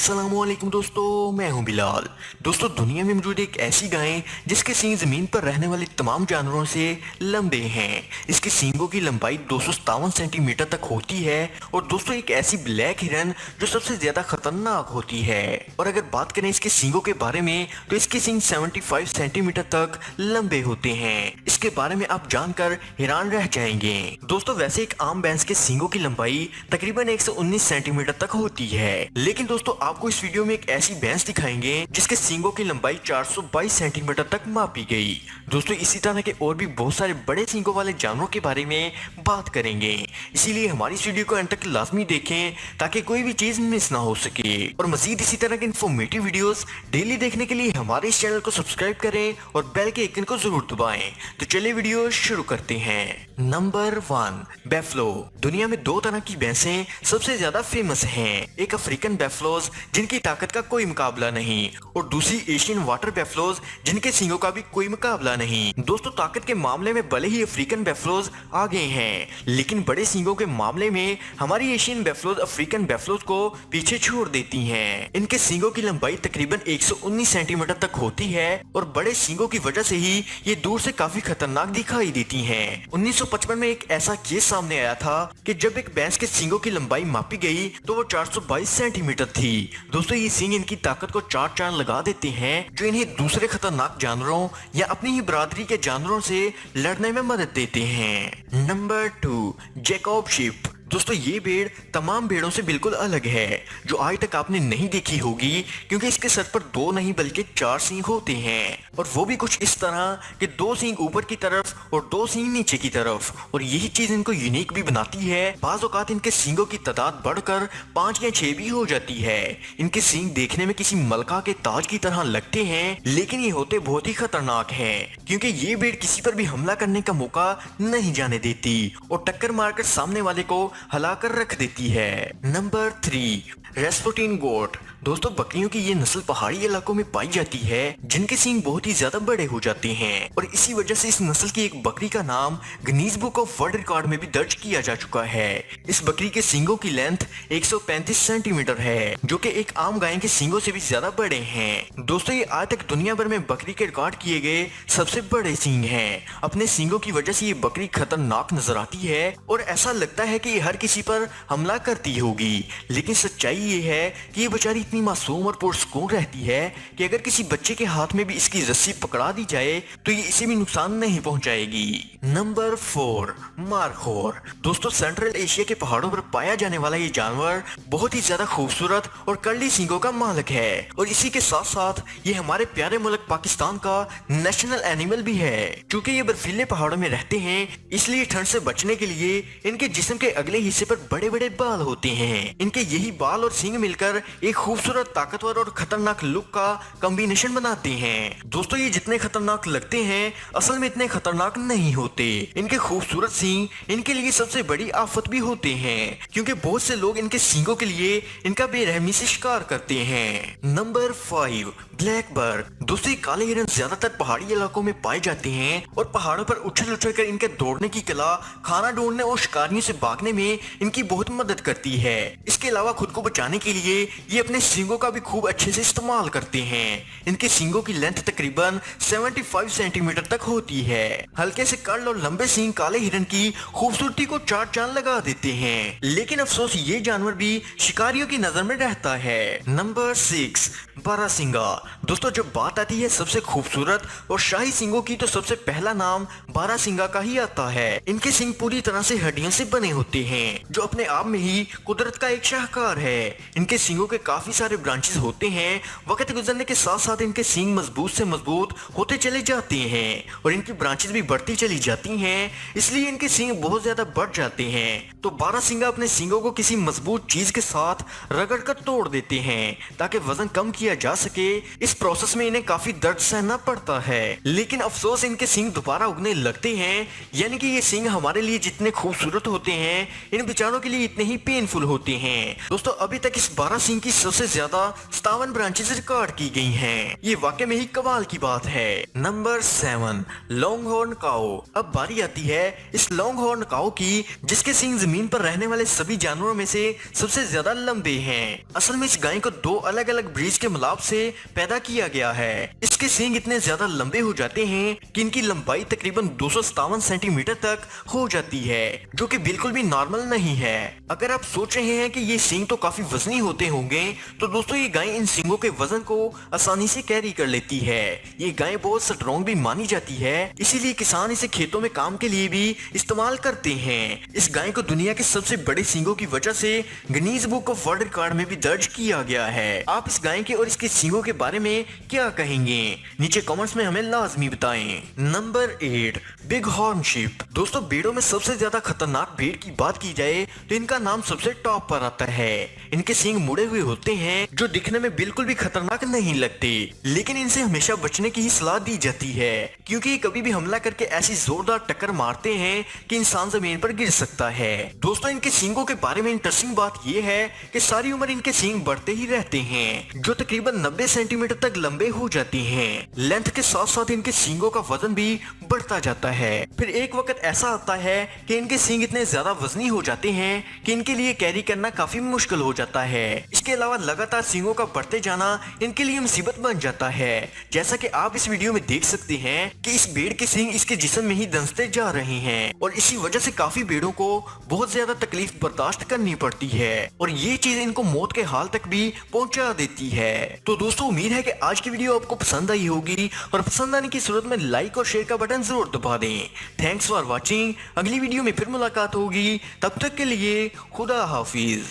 अस्सलामुअलैकुम दोस्तों, मैं हूं बिलाल। दोस्तों, दुनिया में मौजूद एक ऐसी गाय जिसके सींग जमीन पर रहने वाले तमाम जानवरों से लंबे हैं। इसके सींगों की लंबाई 257 सेंटीमीटर तक होती है और दोस्तों एक ऐसी ब्लैक हिरन जो सबसे ज्यादा खतरनाक होती है। और अगर बात करें इसके सींगों के बारे में तो इसके सींग 75 सेंटीमीटर तक लंबे होते हैं। इसके बारे में आप जानकर हैरान रह जाएंगे। दोस्तों, वैसे एक आम भैंस के सींगों की लंबाई तकरीबन 119 सेंटीमीटर तक होती है, लेकिन दोस्तों आपको इस वीडियो में एक ऐसी भैंस दिखाएंगे जिसके सींगों की लंबाई 422 सेंटीमीटर तक मापी गई। दोस्तों, इसी तरह के और भी बहुत सारे बड़े सींगों वाले जानवरों के बारे में बात करेंगे, इसीलिए हमारी इस वीडियो को अंत तक लाजमी देखें ताकि कोई भी चीज मिस ना हो सके। और मजीद इसी तरह के इन्फॉर्मेटिव वीडियोस डेली देखने के लिए हमारे इस चैनल को सब्सक्राइब करें और बेल के आइकन को जरूर दबाएं। तो चलिए वीडियो शुरू करते हैं। नंबर 1, बेफलो। दुनिया में दो तरह की भैंसें सबसे ज्यादा फेमस हैं। एक अफ्रीकन बेफलोज जिनकी ताकत का कोई मुकाबला नहीं, और दूसरी एशियन वाटर बेफलोज जिनके सींगों का भी कोई मुकाबला नहीं। दोस्तों, ताकत के मामले में भले ही अफ्रीकन बेफलोज आगे हैं, लेकिन बड़े सींगों के मामले में हमारी एशियन बेफलोज अफ्रीकन बेफलोज को पीछे छोड़ देती हैं। इनके सींगों की लंबाई तकरीबन 119 सेंटीमीटर तक होती है और बड़े सींगों की वजह से ही ये दूर से काफी खतरनाक दिखाई देती हैं। 1955 में एक ऐसा केस सामने आया था कि जब एक भैंस के सींगों की लंबाई मापी गई तो वो 422 सेंटीमीटर थी। दोस्तों, ये सींग इनकी ताकत को चार चांद लगा देते हैं, जो इन्हें दूसरे खतरनाक जानवरों या अपनी ही बरादरी के जानवरों से लड़ने में मदद देते हैं। Number 2, Jacob sheep. दोस्तों, ये भेड़ तमाम भेड़ों से बिल्कुल अलग है, जो आज तक आपने नहीं देखी होगी, क्योंकि इसके सर पर 2 नहीं बल्कि 4 सींग होते हैं, और वो भी कुछ इस तरह कि 2 सींग ऊपर की तरफ और 2 सींग नीचे की तरफ। और यही चीज इनको यूनिक भी बनाती है। बाज़ औक़ात इनके सींगों की तादाद बढ़कर 5 या 6 भी हो जाती है। इनके सींग देखने में किसी मलका के ताज की तरह लगते हैं, लेकिन ये होते बहुत ही खतरनाक हैं, क्योंकि ये भेड़ किसी पर भी हमला करने का मौका नहीं जाने देती और टक्कर मारकर सामने वाले को हलाकर रख देती है। नंबर 3, रेस्पुटीन गोट। दोस्तों, बकरियों की ये नस्ल पहाड़ी इलाकों में पाई जाती है, जिनके सींग बहुत ही ज्यादा बड़े हो जाते हैं, और इसी वजह से इस नस्ल की एक बकरी का नाम Guinness book of world record में भी दर्ज किया जा चुका है। इस बकरी के सींगों की लेंथ 135 सेंटीमीटर है, जो कि एक आम गाय के सींगों से भी ज्यादा बड़े हैं। दोस्तों, ये आज तक दुनिया भर में बकरी के रिकॉर्ड किए गए सबसे बड़े सींग हैं। अपने सींगों की वजह से ये बकरी खतरनाक नजर आती है और ऐसा लगता है कि ये हर किसी पर हमला करती होगी, लेकिन सच्चाई ये है कि ये बेचारी इतनी मासूम और पुरसुकून रहती है कि अगर किसी बच्चे के हाथ में भी इसकी रस्सी पकड़ा दी जाए तो ये इसे भी नुकसान नहीं पहुंचाएगी। Number 4, markhor. दोस्तों, सेंट्रल एशिया के पहाड़ों पर पाया जाने वाला ये जानवर बहुत ही ज्यादा खूबसूरत और कर्ली सींगों का मालिक है, और इसी के साथ साथ ये हमारे प्यारे मुल्क पाकिस्तान का नेशनल एनिमल भी है। क्योंकि ये बर्फीले पहाड़ों में रहते हैं, इसलिए ठंड से बचने के लिए इनके जिस्म के अगले हिस्से पर बड़े बड़े बाल होते हैं। इनके यही बाल और सींग मिलकर एक खूबसूरत, ताकतवर और खतरनाक लुक का कॉम्बिनेशन बनाते हैं। दोस्तों, ये जितने खतरनाक लगते हैं असल में इतने खतरनाक नहीं होते। इनके खूबसूरत सींग इनके लिए सबसे बड़ी आफत भी होते हैं, क्योंकि बहुत से लोग इनके सींगों के लिए इनका बेरहमी से शिकार करते हैं। Number 5, black bird. दोस्तों, काले हिरन ज्यादातर पहाड़ी इलाकों में पाए जाते हैं और पहाड़ों पर उछल उछल कर इनके दौड़ने की कला खाना ढूंढने और शिकारियों से भागने में इनकी बहुत मदद करती है। इसके अलावा खुद को बचाने के लिए ये अपने सींगों का भी खूब अच्छे से इस्तेमाल करते हैं। इनके सींगों की लेंथ तकरीबन 75 सेंटीमीटर तक होती है। हल्के से कर्ल और लंबे सींग काले हिरन की खूबसूरती को चार चांद लगा देते हैं, लेकिन अफसोस ये जानवर भी शिकारियों की नजर में रहता है। नंबर 6, बारहसिंगा। दोस्तों, जब बात आती है सबसे खूबसूरत और शाही सींगों की तो सबसे पहला नाम बारहसिंगा का ही आता है। इनके सींग पूरी तरह से हड्डियों से बने होते हैं, जो अपने आप में ही कुदरत का एक शाहकार है। इनके सींगों के काफी सारे ब्रांचेस होते हैं। वक्त गुजरने के साथ साथ इनके सींग मजबूत से मजबूत होते चले जाते हैं और इनकी ब्रांचेस भी बढ़ती चली जाती हैं, इसलिए इनके सींग बहुत ज्यादा बढ़ जाते हैं। तो बारहसिंगा अपने सींगों को किसी मजबूत चीज के साथ रगड़ कर तोड़ देते हैं ताकि वजन कम किया जा सके। इस प्रोसेस में इन्हें काफी दर्द सहना पड़ता है, लेकिन अफसोस इनके सींग दोबारा उगने लगते हैं। यानी कि ये सींग हमारे लिए जितने खूबसूरत होते हैं, इन बेचारों के लिए इतने ही पेनफुल होते हैं। दोस्तों, अभी तक इस बारहसिंग की सबसे सबसे ज्यादा 57 ब्रांचेस रिकॉर्ड की गई हैं। ये वाकई में ही कमाल की बात है। नंबर 7, लॉन्ग हॉर्न काऊ। अब बारी आती है इस लॉन्ग हॉर्न काऊ की, जिसके सींग जमीन पर रहने वाले सभी जानवरों में से सबसे ज्यादा लंबे हैं। असल में इस गाय को दो अलग अलग ब्रीड के मिलाप से पैदा किया गया है। इसके सींग इतने ज्यादा लंबे हो जाते हैं कि इनकी लंबाई तकरीबन 257 सेंटीमीटर तक हो जाती है, जो कि बिल्कुल भी नॉर्मल नहीं है। अगर आप सोच रहे हैं कि ये सींग तो काफी वजनी होते होंगे, तो दोस्तों ये गाय इन सींगों के वजन को आसानी से कैरी कर लेती है। ये गाय बहुत स्ट्रॉन्ग भी मानी जाती है, इसीलिए किसान इसे खेतों में काम के लिए भी इस्तेमाल करते हैं। इस गाय को दुनिया के सबसे बड़े सींगों की वजह से Guinness book of world record में भी दर्ज किया गया है। आप इस गाय के और इसके सींगों के बारे में क्या कहेंगे? नीचे कमेंट्स में हमें लाजमी बताएं। Number 8, big horn sheep. दोस्तों भेड़ों में सबसे ज्यादा खतरनाक भेड़ की बात की जाए तो इनका नाम सबसे टॉप पर आता है। इनके सींग मुड़े हुए होते हैं, जो दिखने में बिल्कुल भी खतरनाक नहीं लगते, लेकिन इनसे हमेशा बचने की ही सलाह दी जाती है, क्योंकि ये कभी भी हमला करके ऐसी जोरदार टक्कर मारते हैं कि इंसान जमीन पर गिर सकता है। दोस्तों इनके सींगों के बारे में इंटरेस्टिंग बात यह है कि सारी उम्र इनके सींग बढ़ते ही रहते हैं, जो तकरीबन 90 सेंटीमीटर तक लंबे हो जाते हैं। लेंथ के साथ साथ इनके सींगों का वजन भी बढ़ता जाता है। फिर एक वक्त ऐसा आता है कि इनके सींग इतने ज्यादा वजनी हो जाते हैं कि इनके लिए कैरी करना काफी मुश्किल हो जाता है। इसके अलावा लगातार सींगों का बढ़ते जाना इनके लिए मुसीबत बन जाता है। जैसा कि आप इस वीडियो में देख सकते हैं कि इस भेड़ के सींग इसके जिस्म में ही दंसते जा रहे हैं, और इसी वजह से काफी भेड़ों को बहुत ज्यादा तकलीफ बर्दाश्त करनी पड़ती है, और ये चीज इनको मौत के हाल तक भी पहुंचा देती है। तो दोस्तों उम्मीद है कि आज की वीडियो आपको पसंद आई होगी, और पसंद आने की सूरत में लाइक और शेयर का बटन जरूर दबा दें। Thanks for watching. अगली वीडियो में फिर मुलाकात होगी, तब तक के लिए खुदा हाफिज।